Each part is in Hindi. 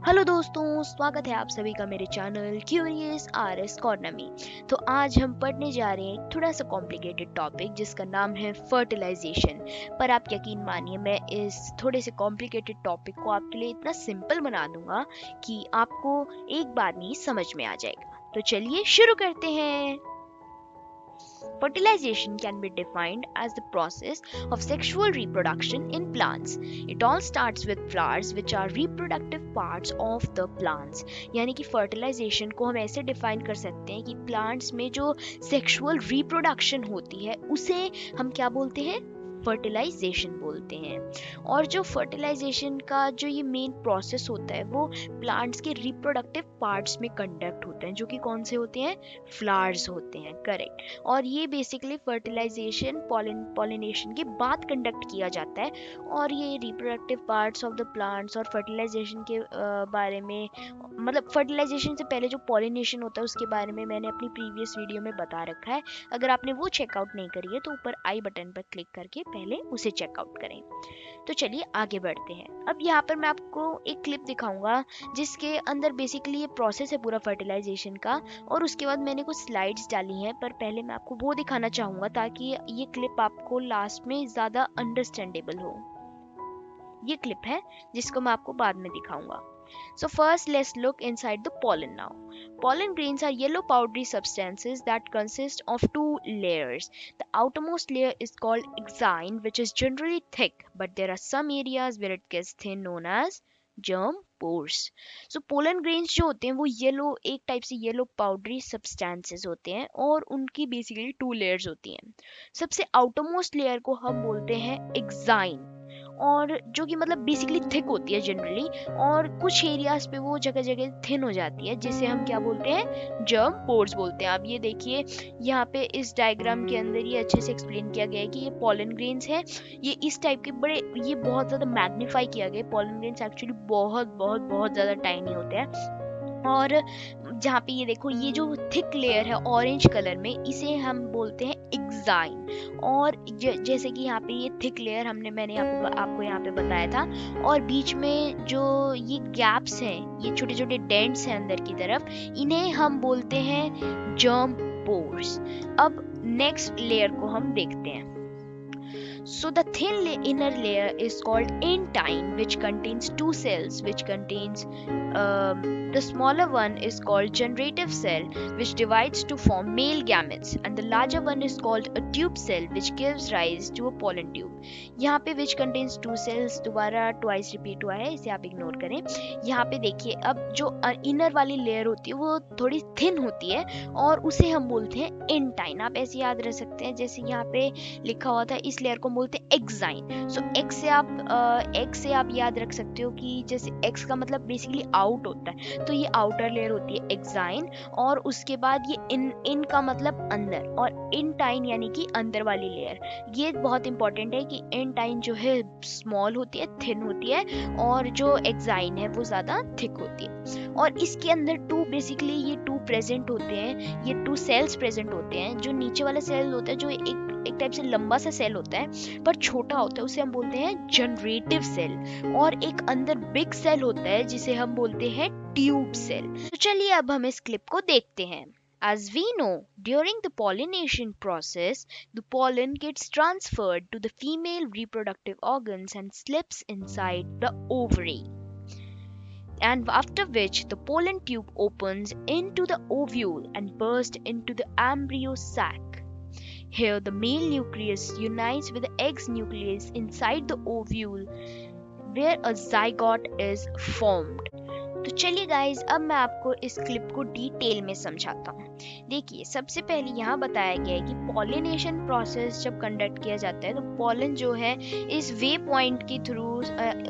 हेलो दोस्तों, स्वागत है आप सभी का मेरे चैनल क्यूरियस आरएस कॉर्नर में। तो आज हम पढ़ने जा रहे हैं एक थोड़ा सा कॉम्प्लिकेटेड टॉपिक जिसका नाम है फर्टिलाइजेशन। पर आप यकीन मानिए, मैं इस थोड़े से कॉम्प्लिकेटेड टॉपिक को आपके लिए इतना सिंपल बना दूंगा कि आपको एक बार में ही समझ में आ जाएगा। तो चलिए शुरू करते हैं। Fertilization can be defined as the process of sexual reproduction in plants. It all starts with flowers, which are reproductive parts of the plants. यानी कि fertilization को हम ऐसे define कर सकते हैं कि plants में जो sexual reproduction होती है उसे हम क्या बोलते हैं, फर्टिलाइजेशन बोलते हैं। और जो फर्टिलाइजेशन का जो ये मेन प्रोसेस होता है वो प्लांट्स के रिप्रोडक्टिव पार्ट्स में कंडक्ट होते हैं, जो कि कौन से होते हैं, फ्लावर्स होते हैं, करेक्ट। और ये बेसिकली फर्टिलाइजेशन पॉलिनेशन के बाद कंडक्ट किया जाता है। और ये reproductive parts of the plants और फर्टिलाइजेशन के बारे में, मतलब फर्टिलाइजेशन से पहले जो पॉलिनेशन होता है उसके बारे में मैंने अपनी प्रीवियस वीडियो में बता रखा है। अगर आपने वो चेकआउट नहीं करी है तो ऊपर आई बटन पर क्लिक करके पहले उसे चेकआउट करें। तो चलिए आगे बढ़ते हैं। अब यहाँ पर मैं आपको एक क्लिप दिखाऊंगा जिसके अंदर बेसिकली ये प्रोसेस है पूरा फर्टिलाइजेशन का, और उसके बाद मैंने कुछ स्लाइड्स डाली हैं। पर पहले मैं आपको वो दिखाना चाहूंगा ताकि ये क्लिप आपको लास्ट में ज़्यादा अंडरस्टैंडेबल हो। ये क्लिप है जिसको मैं आपको बाद में दिखाऊंगा। So first let's look inside the pollen now. Pollen grains are yellow powdery substances that consist of two layers. The outermost layer is called exine, which is generally thick, but there are some areas where it gets thin, known as germ pores. So pollen grains जो होते हैं वो येलो, एक टाइप से येलो पाउडरी सब्सटेंसेस होते हैं और उनकी बेसिकली टू लेयर्स होती हैं। सबसे आउटरमोस्ट लेयर को हम बोलते हैं एक्साइन, और जो कि मतलब बेसिकली थिक होती है जनरली, और कुछ एरियाज पे वो जगह जगह थिन हो जाती है, जिसे हम क्या बोलते हैं, जर्म पोर्स बोलते हैं। आप ये देखिए यहाँ पे इस डायग्राम के अंदर ये अच्छे से एक्सप्लेन किया गया है कि ये पॉलन ग्रेन्स हैं। ये इस टाइप के बड़े, ये बहुत ज़्यादा मैग्नीफाई किया गया है। पॉलन ग्रेन्स एक्चुअली बहुत बहुत बहुत ज़्यादा टाइनी होते हैं। और जहाँ पे ये देखो, ये जो थिक लेयर है ऑरेंज कलर में, इसे हम बोलते हैं एक्साइन। और जैसे कि यहाँ पे ये थिक लेयर मैंने आपको यहाँ पे बताया था, और बीच में जो ये गैप्स हैं, ये छोटे छोटे डेंट्स हैं अंदर की तरफ, इन्हें हम बोलते हैं जर्म पोर्स। अब नेक्स्ट लेयर को हम देखते हैं। So the inner layer is called intine, which contains two cells, which contains the smaller one is called generative cell, which divides to form male gametes, and the larger one is called a tube cell, which gives rise to a pollen tube. यहाँ पे which contains two cells दोबारा twice repeat हुआ है, इसे आप इग्नोर करें। यहाँ पे देखिए, अब जो इनर वाली लेयर होती है वो थोड़ी थिन होती है और उसे हम बोलते हैं इंटाइन। आप ऐसे याद रख सकते हैं, जैसे यहाँ पे लिखा हुआ था, इस लेयर को बोलते हैं एक्साइन। सो एक्स से आप याद रख सकते हो कि जैसे एक्स का मतलब बेसिकली आउट होता है, तो ये आउटर लेयर होती है एक्साइन, और उसके बाद ये इन का मतलब अंदर, और इंटाइन यानी कि अंदर वाली लेयर। ये बहुत इंपॉर्टेंट है कि इंटाइन जो है स्मॉल होती है, थिन होती है, और जो एक्साइन है वो ज़्यादा थिक होती है। और इसके अंदर बेसिकली ये टू प्रेजेंट होते हैं, ये टू सेल्स प्रेजेंट होते हैं। जो नीचे वाला सेल होता है, जो एक टाइप से लंबा सा सेल होता है पर छोटा होता है, उसे हम बोलते हैं जनरेटिव सेल। और एक अंदर बिग सेल होता है जिसे हम बोलते हैं ट्यूब सेल। तो चलिए अब हम इस क्लिप को देखते हैं। As we know, during the pollination process, the pollen gets transferred to the female reproductive organs and slips inside the ovary, and after which the pollen tube opens into the ovule and bursts into the embryo sac. Here the male nucleus unites with the egg's nucleus inside the ovule, where a zygote is formed. तो चलिए गाइज, अब मैं आपको इस क्लिप को डिटेल में समझाता हूँ। देखिए, सबसे पहले यहाँ बताया गया है कि पॉलिनेशन प्रोसेस जब कंडक्ट किया जाता है तो पॉलन जो है इस वे पॉइंट के थ्रू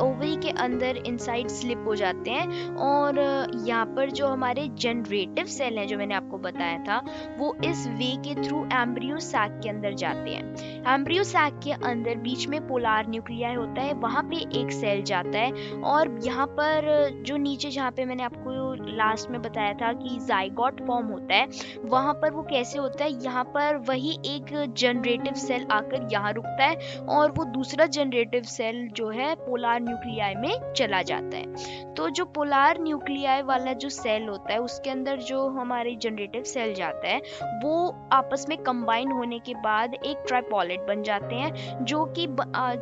ओवरी के अंदर इनसाइड स्लिप हो जाते हैं, और यहाँ पर जो हमारे जनरेटिव सेल हैं जो मैंने आपको बताया था, वो इस वे के थ्रू एम्ब्रियो सैक के अंदर जाते हैं। एम्ब्रियो सैक के अंदर बीच में पोलार न्यूक्लियाई होता है, वहाँ पे एक सेल जाता है, और यहाँ पर जो नीचे, जहाँ पे मैंने आपको लास्ट में बताया था कि जाइगोट फॉर्म होता है, वहां पर वो कैसे होता है, यहाँ पर वही एक जनरेटिव सेल आकर यहाँ रुकता है और वो दूसरा जनरेटिव सेल जो है पोलार न्यूक्लियाई में चला जाता है। तो जो पोलार न्यूक्लियाई वाला जो सेल होता है उसके अंदर जो हमारे जनरेटिव सेल जाता है वो आपस में कंबाइन होने के बाद एक ट्राइपॉलेट बन जाते हैं, जो कि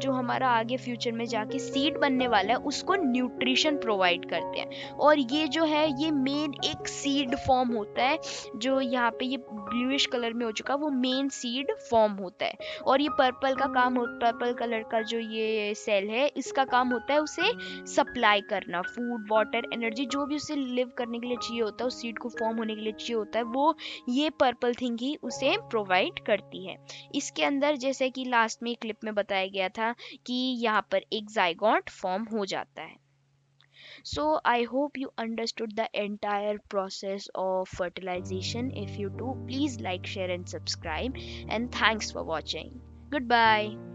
जो हमारा आगे फ्यूचर में जाके सीड बनने वाला है उसको न्यूट्रिशन प्रोवाइड करते हैं। और ये जो है ये मेन एक सीड फॉर्म होता है, जो यहाँ पे ये ब्लूइश कलर में हो चुका वो मेन सीड फॉर्म होता है। और ये पर्पल का काम हो, पर्पल कलर का जो ये सेल है इसका काम होता है उसे सप्लाई करना, फूड वाटर एनर्जी जो भी उसे लिव करने के लिए चाहिए होता है, उस सीड को फॉर्म होने के लिए चाहिए होता है, वो ये पर्पल थिंग ही उसे प्रोवाइड करती है। इसके अंदर जैसे कि लास्ट में क्लिप में बताया गया था कि यहाँ पर एक जाइगोट फॉर्म हो जाता है। So I hope you understood the entire process of fertilization. If you do, please like, share, and subscribe. And thanks for watching. Goodbye.